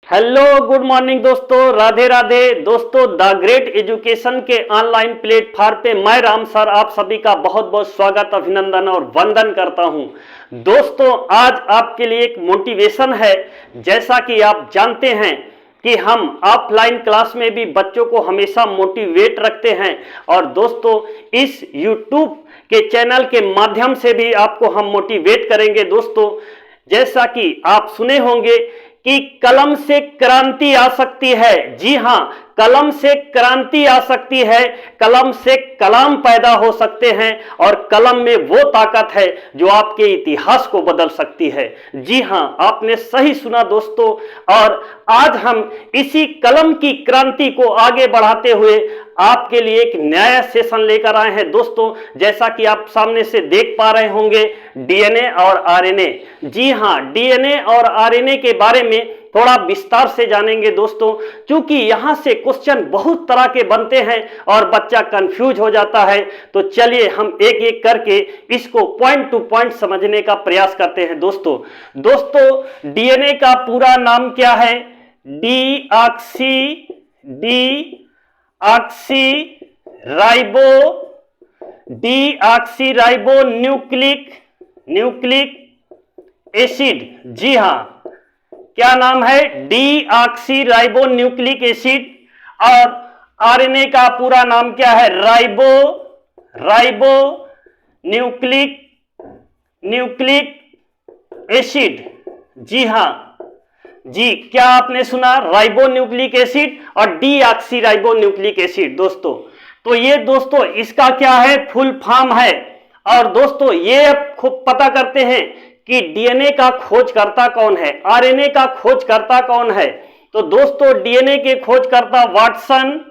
Hello good morning दोस्तों, राधे राधे दोस्तों। The great education के ऑनलाइन प्लेटफॉर्म पे मैं राम सर आप सभी का बहुत बहुत स्वागत, अभिनंदन और वंदन करता हूं। दोस्तों आज आपके लिए एक मोटिवेशन है। जैसा कि आप जानते हैं कि हम ऑफलाइन क्लास में भी बच्चों को हमेशा मोटिवेट रखते हैं और दोस्तों इस YouTube के चैनल के माध्यम से भी आपको हम मोटिवेट करेंगे। दोस्तों जैसा कि आप सुने होंगे कि कलम से क्रांति आ सकती है। जी हां, कलम से क्रांति आ सकती है, कलम से कलाम पैदा हो सकते हैं और कलम में वो ताकत है जो आपके इतिहास को बदल सकती है। जी हां, आपने सही सुना दोस्तों। और आज हम इसी कलम की क्रांति को आगे बढ़ाते हुए आपके लिए एक नया सेशन लेकर आए हैं। दोस्तों जैसा कि आप सामने से देख पा रहे होंगे, डीएनए और आरएनए। जी हां, डीएनए और आरएनए के बारे में थोड़ा विस्तार से जानेंगे दोस्तों, क्योंकि यहां से क्वेश्चन बहुत तरह के बनते हैं और बच्चा कंफ्यूज हो जाता है। तो चलिए हम एक एक करके इसको पॉइंट टू पॉइंट समझने का प्रयास करते हैं। दोस्तों डीएनए का पूरा नाम क्या है? Deoxy ribo acid. जी हां, क्या नाम है? Deoxy ribo nucleic acid. और आरएनए का पूरा नाम क्या है? Ribo nucleic acid. जी हां जी, क्या आपने सुना? राइबो न्यूक्लिक एसिड और डीऑक्सी राइबो न्यूक्लिक एसिड। दोस्तों तो ये दोस्तों इसका क्या है? फुल फॉर्म है। और दोस्तों ये अब खूब पता करते हैं कि डीएनए का खोजकर्ता कौन है, आरएनए का खोजकर्ता कौन है। तो दोस्तों डीएनए के खोजकर्ता वाटसन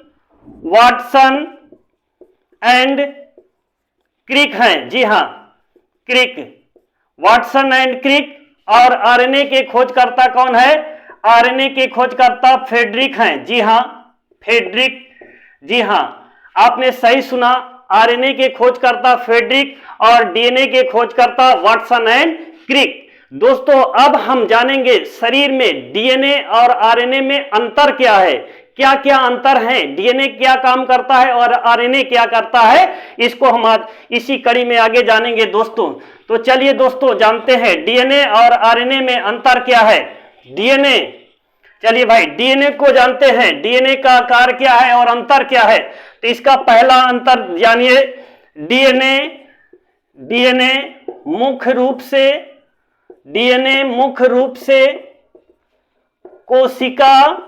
एंड क्रिक हैं। जी हां, वाटसन एंड क्रिक। और आरएनए के खोजकर्ता कौन है? आरएनए के खोजकर्ता फ्रेडरिक हैं। जी हां, फ्रेडरिक। जी हां, आपने सही सुना, आरएनए के खोजकर्ता फ्रेडरिक और डीएनए के खोजकर्ता वाटसन एंड क्रिक। दोस्तों अब हम जानेंगे शरीर में डीएनए और आरएनए में अंतर क्या है, क्या क्या अंतर है, डीएनए क्या काम करता है और आरएनए क्या करता है, इसको हम आज इसी कड़ी में आगे जानेंगे दोस्तों। तो चलिए दोस्तों जानते हैं डीएनए और आरएनए में अंतर क्या है। डीएनए, चलिए भाई डीएनए को जानते हैं, डीएनए का आकार क्या है और अंतर क्या है। तो इसका पहला अंतर जानिए। डीएनए मुख्य रूप से कोशिका,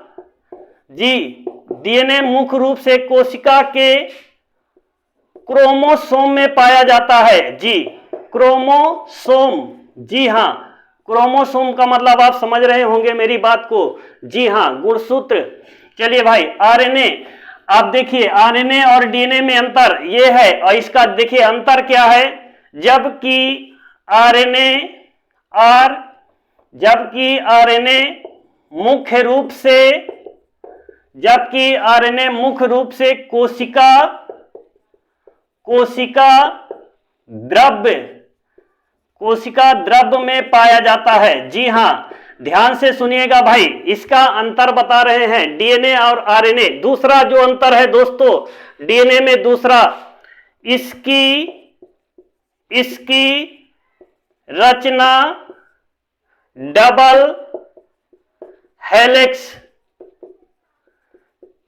जी डीएनए मुख्य रूप से कोशिका के क्रोमोसोम में पाया जाता है। जी क्रोमोसोम। जी हां, क्रोमोसोम का मतलब आप समझ रहे होंगे मेरी बात को। जी हां, गुणसूत्र। चलिए भाई आरएनए, आप देखिए आरएनए और डीएनए में अंतर ये है और इसका देखिए अंतर क्या है। जबकि आरएनए मुख्य रूप से कोशिका द्रव्य में पाया जाता है। जी हां, ध्यान से सुनिएगा भाई, इसका अंतर बता रहे हैं डीएनए और आरएनए। दूसरा जो अंतर है दोस्तों डीएनए में, दूसरा इसकी रचना डबल हेलिक्स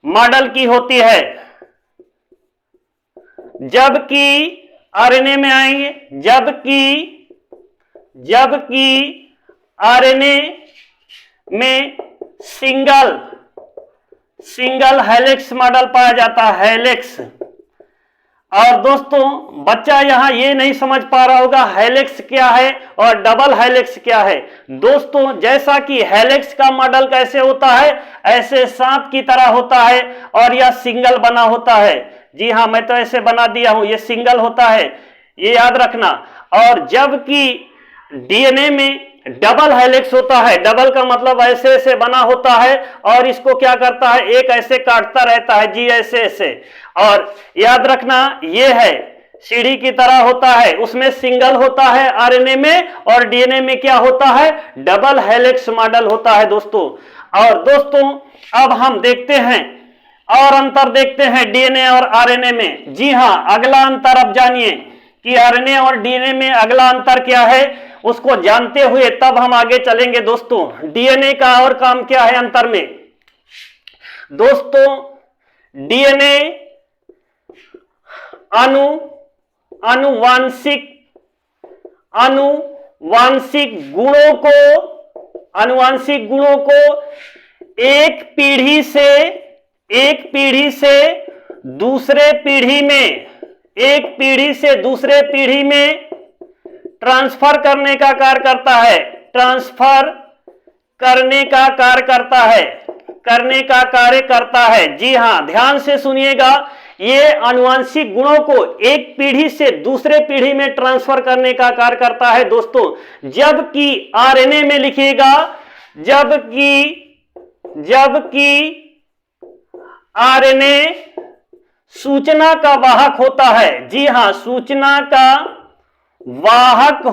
मॉडल की होती है। जबकि आरएनए में आएंगे, जबकि आरएनए में सिंगल हेलिक्स मॉडल पाया जाता है, हेलिक्स। और दोस्तों बच्चा यहां ये नहीं समझ पा रहा होगा हेलिक्स क्या है और डबल हेलिक्स क्या है। दोस्तों जैसा कि हेलिक्स का मॉडल कैसे होता है, ऐसे सांप की तरह होता है और यह सिंगल बना होता है। जी हां, मैं तो ऐसे बना दिया हूं, ये सिंगल होता है, ये याद रखना। और जबकि डीएनए में डबल हेलिक्स होता है, डबल का मतलब ऐसे ऐसे बना होता है और इसको क्या करता है, एक ऐसे काटता रहता है। जी ऐसे ऐसे। और याद रखना ये है सीढ़ी की तरह होता है, उसमें सिंगल होता है आरएनए में, और डीएनए में क्या होता है, डबल हेलिक्स मॉडल होता है दोस्तों। और दोस्तों अब हम देखते हैं और अंतर देखते हैं डीएनए और आरएनए में। जी हां, अगला अंतर अब जानिए कि आरएनए और डीएनए में अगला अंतर क्या है, उसको जानते हुए तब हम आगे चलेंगे दोस्तों। डीएनए का और काम क्या है अंतर में दोस्तों, डीएनए आनुवांशिक गुणों को एक पीढ़ी से दूसरे पीढ़ी में ट्रांसफर करने का कार्य करता है। जी हां, ध्यान से सुनिएगा, ये आनुवांशिक गुणों को एक पीढ़ी से दूसरे पीढ़ी में ट्रांसफर करने का कार्य करता है दोस्तों। जबकि आरएनए में लिखिएगा, जबकि आरएनए सूचना का वाहक होता है। जी हां, सूचना का वाहक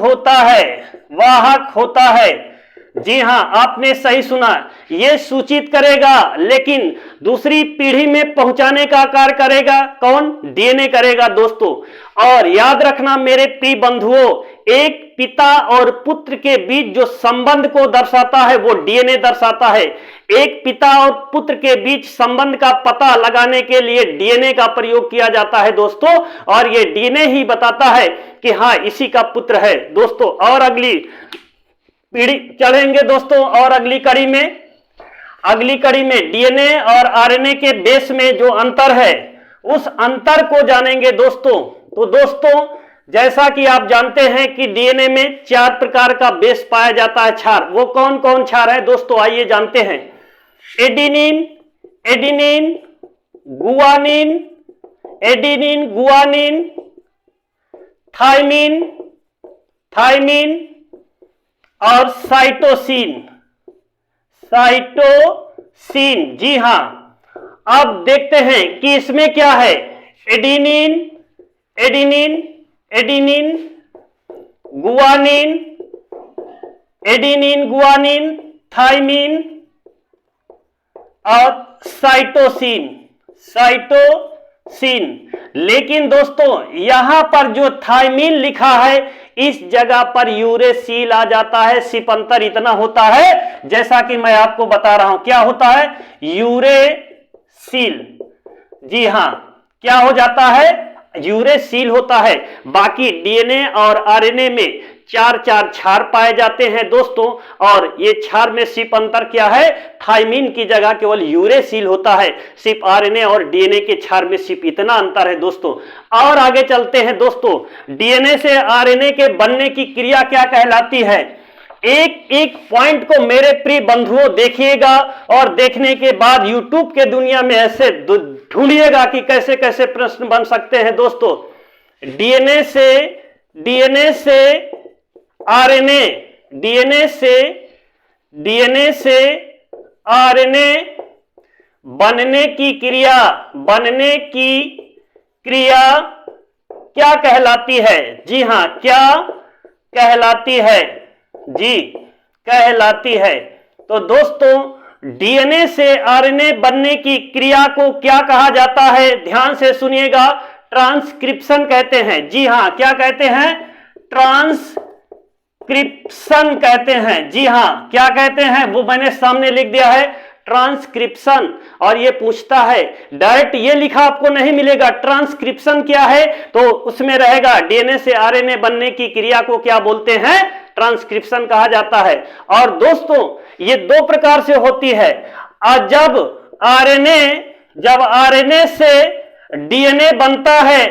होता है। जी हां, आपने सही सुना, यह सूचित करेगा, लेकिन दूसरी पीढ़ी में पहुंचाने का कार्य करेगा कौन, डीएनए करेगा दोस्तों। और याद रखना मेरे प्रिय बंधुओं, एक पिता और पुत्र के बीच जो संबंध को दर्शाता है वो डीएनए दर्शाता है। एक पिता और पुत्र के बीच संबंध का पता लगाने के लिए डीएनए का प्रयोग किया जाता है दोस्तों, और ये डीएनए ही बताता है कि हाँ इसी का पुत्र है दोस्तों। और अगली पीढ़ी चढ़ेंगे दोस्तों, और अगली कड़ी में डीएनए और आरएनए के बेस में जो अंतर है उस अंतर को जानेंगे दोस्तों। तो दोस्तों जैसा कि आप जानते हैं कि डीएनए में 4 प्रकार का बेस पाया जाता है, क्षार। वो कौन कौन क्षार है दोस्तों, आइए जानते हैं। एडिनिन, गुआनिन, थाइमिन और साइटोसिन। जी हां, अब देखते हैं कि इसमें क्या है। एडिनिन, गुआनिन, थाइमिन और साइटोसिन। लेकिन दोस्तों यहां पर जो थाइमिन लिखा है इस जगह पर यूरेसिल आ जाता है। सिर्फ अंतर इतना होता है, जैसा कि मैं आपको बता रहा हूं, क्या होता है, यूरेसिल। जी हां, क्या हो जाता है, यूरेसिल होता है। बाकी डीएनए और आरएनए में 4 क्षार पाए जाते हैं दोस्तों, और ये क्षार में सिर्फ अंतर क्या है, थाइमिन की जगह केवल यूरेसिल होता है। सिर्फ आरएनए और डीएनए के क्षार में सिर्फ इतना अंतर है दोस्तों। और आगे चलते हैं दोस्तों, डीएनए से आरएनए के बनने की क्रिया क्या कहलाती है। एक एक पॉइंट को मेरे प्रिय बंधुओं देखिएगा, और देखने के बाद यूट्यूब के दुनिया में ऐसे ढूंढिएगा कि कैसे कैसे प्रश्न बन सकते हैं दोस्तों। डीएनए से आरएनए बनने की क्रिया क्या कहलाती है। जी हां, क्या कहलाती है, जी कहलाती है। तो दोस्तों डीएनए से आरएनए बनने की क्रिया को क्या कहा जाता है, ध्यान से सुनिएगा, ट्रांसक्रिप्शन कहते हैं। जी हां, क्या कहते हैं, ट्रांसक्रिप्शन कहते हैं। जी हां, क्या कहते हैं, वो मैंने सामने लिख दिया है, ट्रांसक्रिप्शन। और ये पूछता है, डायरेक्ट ये लिखा आपको नहीं मिलेगा, ट्रांसक्रिप्शन क्या है, तो उसमें रहेगा डीएनए से आरएनए बनने की क्रिया को क्या बोलते हैं, ट्रांसक्रिप्शन कहा जाता है। और दोस्तों ये 2 प्रकार से होती है। जब आरएनए से डीएनए बनता है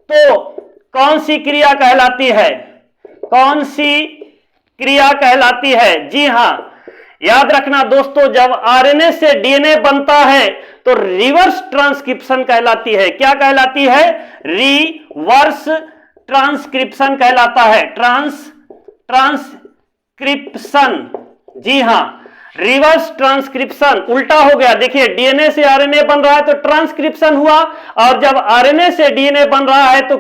तो कौन सी क्रिया कहलाती है, कौन सी क्रिया कहलाती है। जी हां, याद रखना दोस्तों, जब आरएनए से डीएनए बनता है तो रिवर्स ट्रांसक्रिप्शन कहलाती है। क्या कहलाती है, रिवर्स ट्रांसक्रिप्शन कहलाता है, ट्रांसक्रिप्शन। जी हां, रिवर्स ट्रांसक्रिप्शन, उल्टा हो गया। देखिए डीएनए से आरएनए बन रहा है तो ट्रांसक्रिप्शन हुआ, और जब आरएनए से डीएनए बन रहा है तो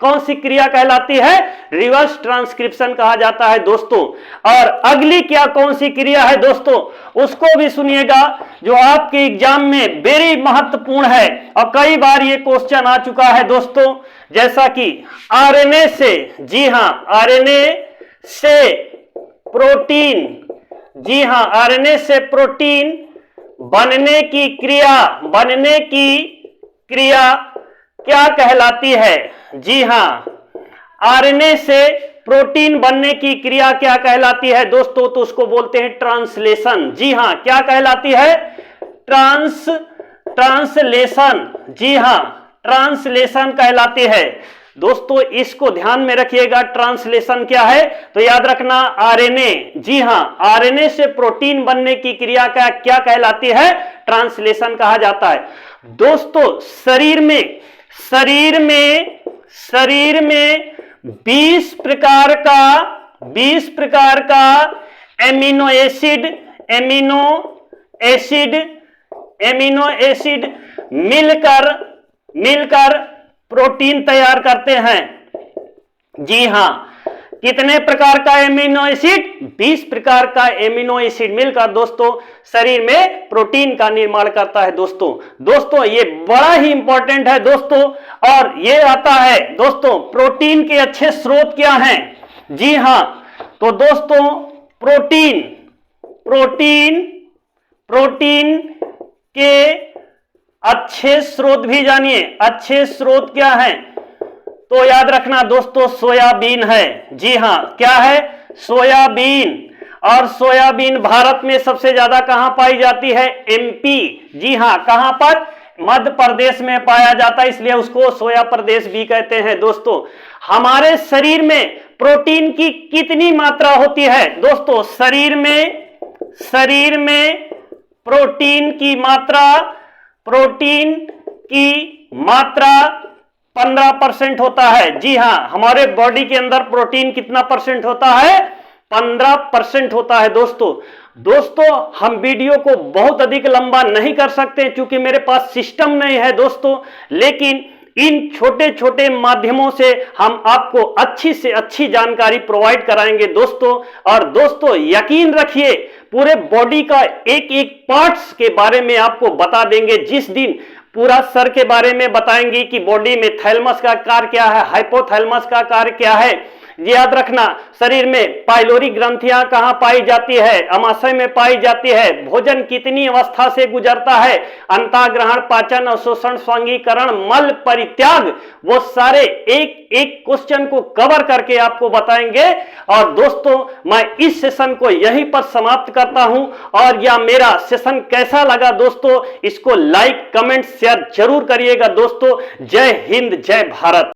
कौन सी क्रिया कहलाती है? रिवर्स ट्रांसक्रिप्शन कहा जाता है दोस्तों। और अगली क्या कौन सी क्रिया है दोस्तों, उसको भी सुनिएगा, जो आपके एग्जाम में वेरी महत्वपूर्ण है और कई बार ये क्वेश्चन आ चुका है दोस्तों। जैसा कि आरएनए से, जी हां, आरएनए से प्रोटीन, जी हां, आरएनए से प्रोटीन बनने की क्रिया क्या कहलाती है? जी हां, आरएनए से प्रोटीन बनने की क्रिया क्या कहलाती है दोस्तों? तो उसको बोलते हैं ट्रांसलेशन। जी हां, क्या कहलाती है? ट्रांसलेशन, जी हां, ट्रांसलेशन कहलाती है दोस्तों। इसको ध्यान में रखिएगा, ट्रांसलेशन क्या है तो याद रखना आरएनए, जी हां, आरएनए से प्रोटीन बनने की क्रिया क्या कहलाती है? ट्रांसलेशन कहा जाता है दोस्तों। शरीर में 20 प्रकार का एमिनो एसिड मिलकर प्रोटीन तैयार करते हैं। जी हां, कितने प्रकार का एमिनो एसिड? 20 प्रकार का एमिनो एसिड मिलकर दोस्तों शरीर में प्रोटीन का निर्माण करता है दोस्तों ये बड़ा ही इंपॉर्टेंट है दोस्तों। और ये आता है दोस्तों, प्रोटीन के अच्छे स्रोत क्या हैं? जी हां, तो दोस्तों प्रोटीन के अच्छे स्रोत भी जानिए। अच्छे स्रोत क्या हैं? तो याद रखना दोस्तों, सोयाबीन है। जी हां, क्या है? सोयाबीन। और सोयाबीन भारत में सबसे ज्यादा कहां पाई जाती है? एमपी। जी हां, कहां पर? मध्य प्रदेश में पाया जाता है, इसलिए उसको सोया प्रदेश भी कहते हैं दोस्तों। हमारे शरीर में प्रोटीन की कितनी मात्रा होती है दोस्तों? शरीर में प्रोटीन की मात्रा 15% होता है। जी हां, हमारे बॉडी के अंदर प्रोटीन कितना परसेंट होता है? 15% होता है दोस्तों हम वीडियो को बहुत अधिक लंबा नहीं कर सकते क्योंकि मेरे पास सिस्टम नहीं है दोस्तों, लेकिन इन छोटे छोटे माध्यमों से हम आपको अच्छी से अच्छी जानकारी प्रोवाइड कराएंगे दोस्तों। और दोस्तों यकीन रखिए, पूरे बॉडी का एक एक पार्ट्स के बारे में आपको बता देंगे। जिस दिन पूरा सर के बारे में बताएंगे कि बॉडी में थैलेमस का कार्य क्या है, हाइपोथैलेमस का कार्य क्या है। याद रखना, शरीर में पाइलोरी ग्रंथियां कहां पाई जाती है? अमाशय में पाई जाती है। भोजन कितनी अवस्था से गुजरता है? अंतःग्रहण, पाचन, अवशोषण, स्वांगीकरण, मल परित्याग, वो सारे एक एक क्वेश्चन को कवर करके आपको बताएंगे। और दोस्तों मैं इस सेशन को यहीं पर समाप्त करता हूं। और यह मेरा सेशन कैसा लगा दोस्तों, इसको लाइक, कमेंट, शेयर जरूर करिएगा दोस्तों। जय हिंद, जय भारत।